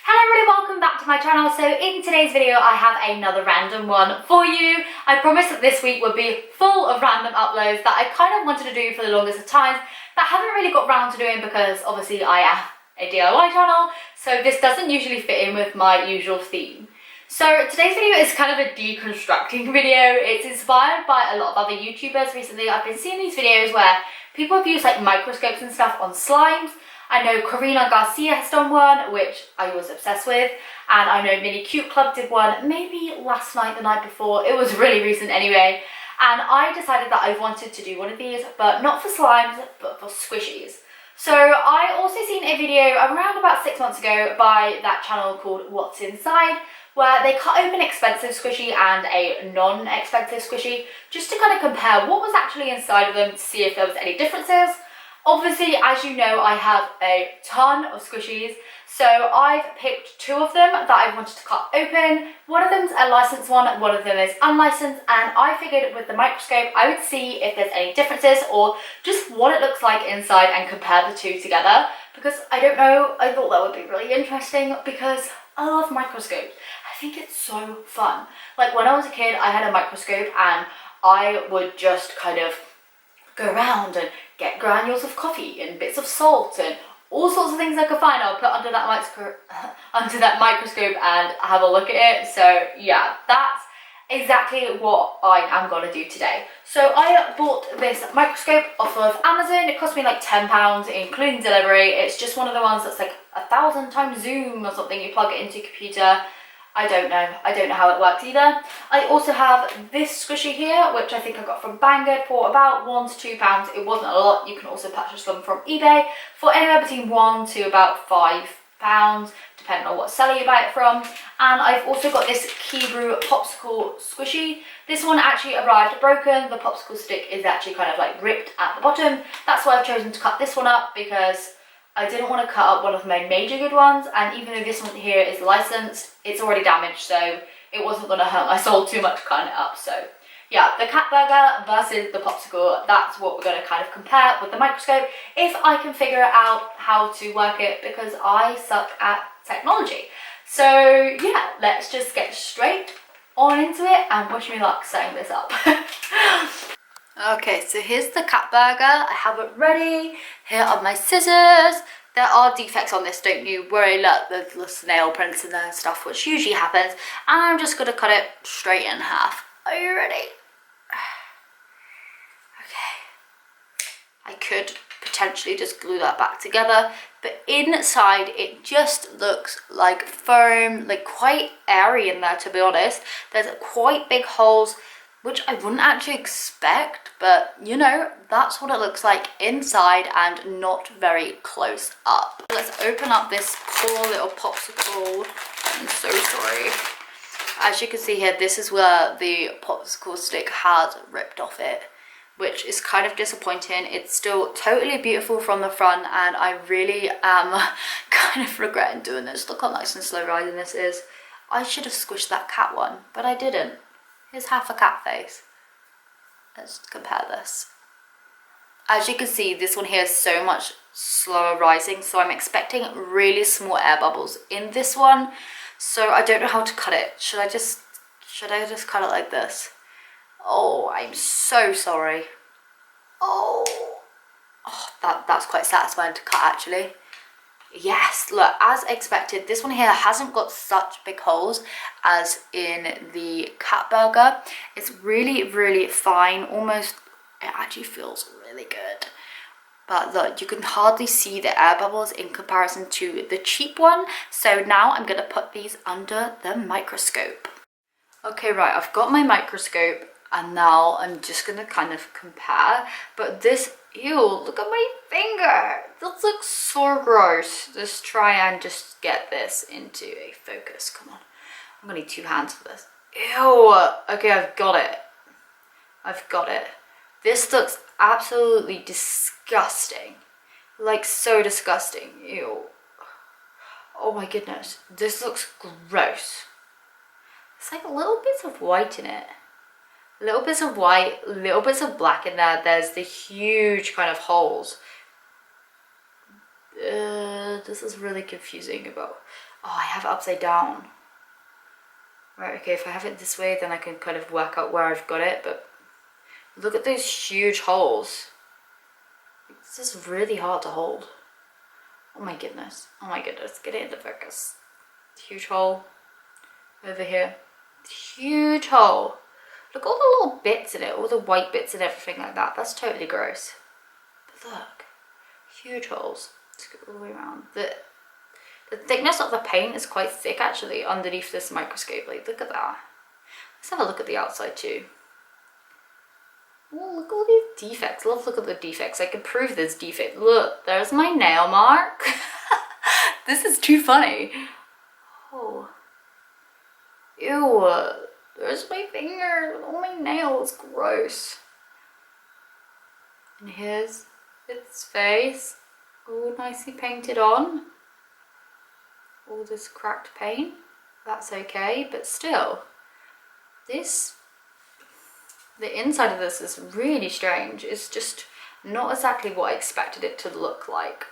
Hello everybody, welcome back to my channel. So in today's video I have another random one for you. I promised that this week would be full of random uploads that I kind of wanted to do for the longest of times that I haven't really got round to doing because obviously I am a DIY channel, so this doesn't usually fit in with my usual theme. So today's video is kind of a deconstructing video. It's inspired by a lot of other YouTubers recently. I've been seeing these videos where people have used like microscopes and stuff on slimes. I know Karina Garcia has done one, which I was obsessed with, and I know Mini Cute Club did one maybe last night, the night before. It was really recent anyway, and I decided that I wanted to do one of these, but not for slimes, but for squishies. So I also seen a video around about 6 months ago by that channel called What's Inside, where they cut open an expensive squishy and a non-expensive squishy just to kind of compare what was actually inside of them to see if there was any differences. Obviously, as you know, I have a ton of squishies, so I've picked two of them that I wanted to cut open. One of them's a licensed one of them is unlicensed, and I figured with the microscope I would see if there's any differences or just what it looks like inside and compare the two together, because I don't know, I thought that would be really interesting because I love microscopes. I think it's so fun. Like when I was a kid, I had a microscope and I would just kind of go around and get granules of coffee and bits of salt and all sorts of things I could find. I'll put under that microscope and have a look at it. So yeah, that's exactly what I am going to do today. So I bought this microscope off of Amazon. It cost me like £10 including delivery. It's just one of the ones that's like 1,000 times zoom or something. You plug it into your computer. I don't know how it works either. I also have this squishy here, which I think I got from Banggood for about £1 to £2. It wasn't a lot. You can also purchase them from eBay for anywhere between £1 to about £5, depending on what seller you buy it from. And I've also got this Kebrew popsicle squishy. This one actually arrived broken. The popsicle stick is actually kind of like ripped at the bottom. That's why I've chosen to cut this one up, because I didn't want to cut up one of my major good ones, and even though this one here is licensed, it's already damaged, so it wasn't going to hurt my soul too much cutting it up. So yeah, the cat burger versus the popsicle, that's what we're going to kind of compare with the microscope, if I can figure out how to work it, because I suck at technology. So yeah, let's just get straight on into it and wish me luck setting this up. Okay, so here's the cat burger. I have it ready. Here are my scissors. There are defects on this, don't you worry. Look, there's the nail prints in there and stuff, which usually happens. And I'm just going to cut it straight in half. Are you ready? Okay. I could potentially just glue that back together, but inside it just looks like foam, like quite airy in there, to be honest. There's quite big holes, which I wouldn't actually expect, but you know, that's what it looks like inside and not very close up. Let's open up this poor little popsicle. I'm so sorry. As you can see here, this is where the popsicle stick has ripped off it, which is kind of disappointing. It's still totally beautiful from the front, and I really am kind of regretting doing this. Look how nice and slow rising this is. I should have squished that cat one, but I didn't. Here's half a cat face. Let's compare this. As you can see, this one here is so much slower rising, so I'm expecting really small air bubbles in this one. So I don't know how to cut it. Should I just cut it like this? Oh, I'm so sorry. Oh, that's quite satisfying to cut actually. Yes, look, as expected, this one here hasn't got such big holes as in the cat burger. It's really, really fine, almost, it actually feels really good. But look, you can hardly see the air bubbles in comparison to the cheap one. So now I'm going to put these under the microscope. Okay, right, I've got my microscope, and now I'm just going to kind of compare. But this, ew, look at my finger. This looks so gross. Let's try and just get this into a focus. Come on. I'm going to need 2 hands for this. Ew. Okay, I've got it. I've got it. This looks absolutely disgusting. Like, so disgusting. Ew. Oh my goodness. This looks gross. It's like little bits of white in it. Little bits of white, little bits of black in there. There's the huge kind of holes. This is really confusing Oh, I have it upside down. Right, okay, if I have it this way, then I can kind of work out where I've got it, but look at those huge holes. This is really hard to hold. Oh my goodness. Oh my goodness. Get it into focus. Huge hole over here. Huge hole. Look at all the little bits in it, all the white bits and everything like that. That's totally gross. But look, huge holes. Let's go all the way around. The thickness of the paint is quite thick actually underneath this microscope. Like, look at that. Let's have a look at the outside too. Oh, look at all these defects. Love, look at the defects. I can prove there's defect. Look, there's my nail mark. This is too funny. Oh. Ew. There's my finger. All my nails. Gross. And here's its face. All nicely painted on. All this cracked paint. That's okay, but still. The inside of this is really strange. It's just not exactly what I expected it to look like.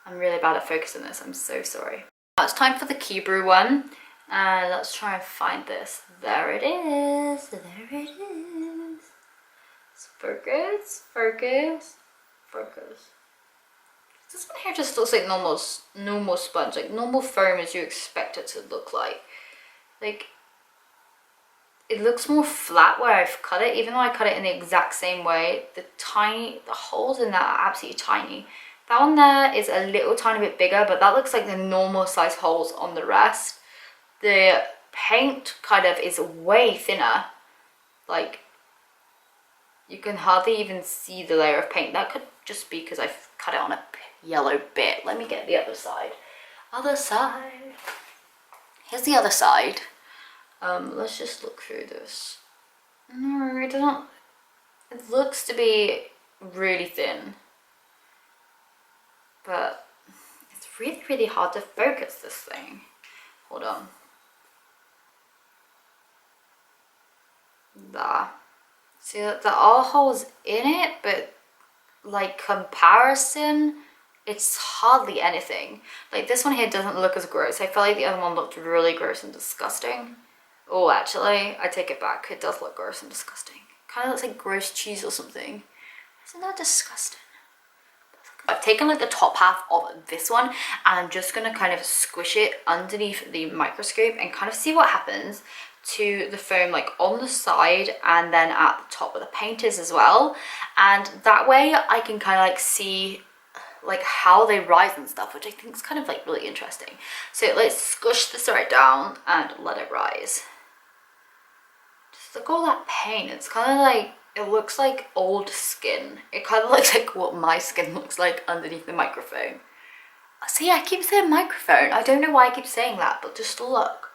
I'm really bad at focusing this, I'm so sorry. Now it's time for the Kebrew one. And let's try and find this. There it is, there it is. Focus, focus, focus. This one here just looks like normal sponge, like normal foam as you expect it to look like. Like, it looks more flat where I've cut it, even though I cut it in the exact same way. The holes in that are absolutely tiny. That one there is a little tiny bit bigger, but that looks like the normal size holes on the rest. The paint kind of is way thinner. Like, you can hardly even see the layer of paint. That could just be because I've cut it on a yellow bit. Let me get the other side. Other side. Here's the other side. Let's just look through this. No, it doesn't. It looks to be really thin, but it's really, really hard to focus this thing. Hold on. There. See, there are holes in it, but like comparison, it's hardly anything. Like, this one here doesn't look as gross. I felt like the other one looked really gross and disgusting. Oh, actually, I take it back. It does look gross and disgusting. Kind of looks like gross cheese or something. Isn't that disgusting? I've taken like the top half of this one and I'm just going to kind of squish it underneath the microscope and kind of see what happens to the foam, like on the side and then at the top of the painters as well. And that way I can kind of like see like how they rise and stuff, which I think is kind of like really interesting. So let's squish this right down and let it rise. Just look at all that paint. It's kind of like, it looks like old skin. It kind of looks like what my skin looks like underneath the microphone. See, I keep saying microphone. I don't know why I keep saying that, but just look.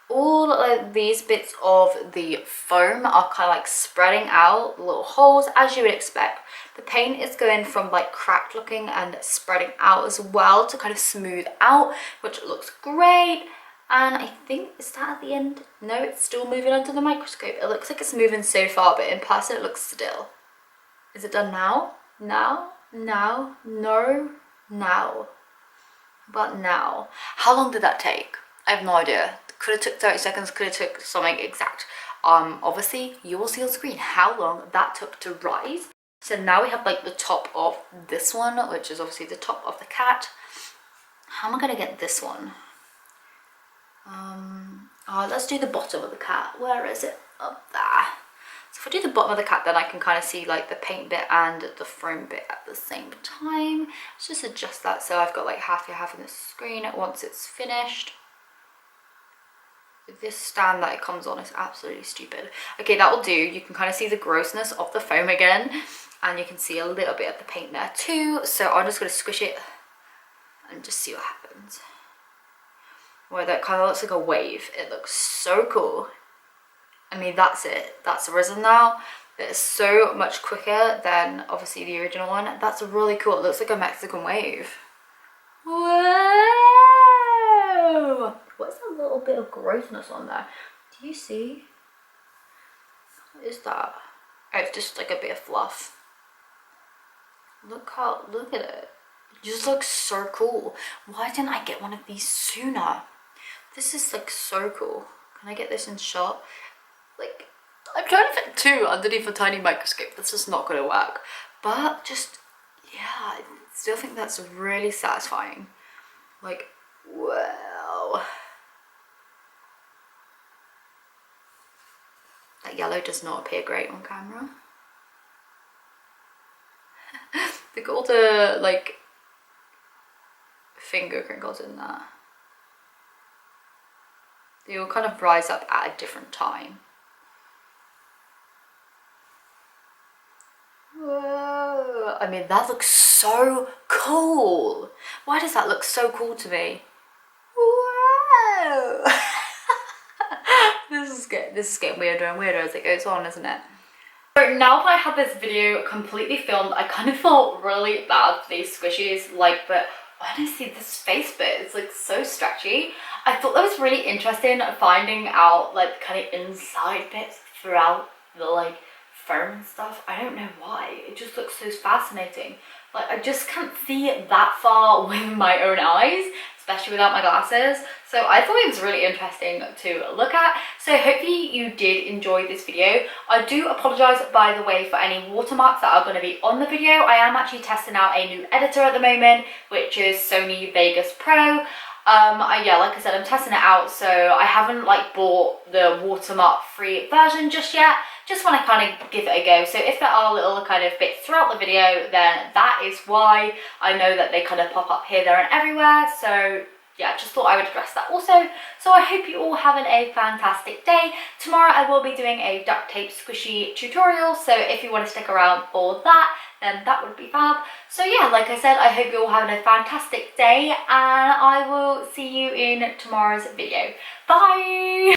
All of these bits of the foam are kind of like spreading out, little holes, as you would expect. The paint is going from like cracked looking and spreading out as well to kind of smooth out, which looks great. And I think, is that at the end? No, it's still moving under the microscope. It looks like it's moving so far, but in person it looks still. Is it done now? Now? Now? No? Now? But now? How long did that take? I have no idea. Could have took 30 seconds, could have took something exact. Obviously, you will see on screen how long that took to rise. So now we have like the top of this one, which is obviously the top of the cat. How am I gonna get this one? Let's do the bottom of the cat. Where is it? Up there. So if I do the bottom of the cat, then I can kind of see like the paint bit and the foam bit at the same time. Let's just adjust that so I've got like half here, half in the screen once it's finished. This stand that it comes on is absolutely stupid. Okay, that will do. You can kind of see the grossness of the foam again, and you can see a little bit of the paint there too. So I'm just going to squish it and just see what happens. Where that kind of looks like a wave. It looks so cool. I mean, that's it. That's risen now. It's so much quicker than obviously the original one. That's really cool. It looks like a Mexican wave. Whoa! What's that little bit of grossness on there? Do you see? What is that? Oh, it's just like a bit of fluff. Look at it. just looks so cool. Why didn't I get one of these sooner? This is like so cool. Can I get this in shot? Like, I'm trying to fit two underneath a tiny microscope. That's just not gonna work. But just, yeah, I still think that's really satisfying. Like, wow. That yellow does not appear great on camera. Look at all the, like, finger crinkles in there. They all kind of rise up at a different time. Whoa. I mean, that looks so cool. Why does that look so cool to me? Whoa. This is getting weirder and weirder as it goes on, isn't it? So now that I had this video completely filmed, I kind of felt really bad for these squishies, like, but honestly, this face bit is like so stretchy. I thought that was really interesting, finding out like kind of inside bits throughout the like foam and stuff. I don't know why, it just looks so fascinating. Like, I just can't see that far with my own eyes, especially without my glasses. So I thought it was really interesting to look at. So hopefully you did enjoy this video. I do apologise, by the way, for any watermarks that are going to be on the video. I am actually testing out a new editor at the moment, which is Sony Vegas Pro. Yeah, like I said, I'm testing it out, so I haven't like bought the watermark free version just yet. Just want to kind of give it a go. So if there are little kind of bits throughout the video, then that is why. I know that they kind of pop up here, there and everywhere. So yeah, just thought I would address that also. So I hope you all having a fantastic day. Tomorrow I will be doing a duct tape squishy tutorial, so if you want to stick around for that, then that would be fab. So yeah, like I said, I hope you're all having a fantastic day, and I will see you in tomorrow's video. Bye!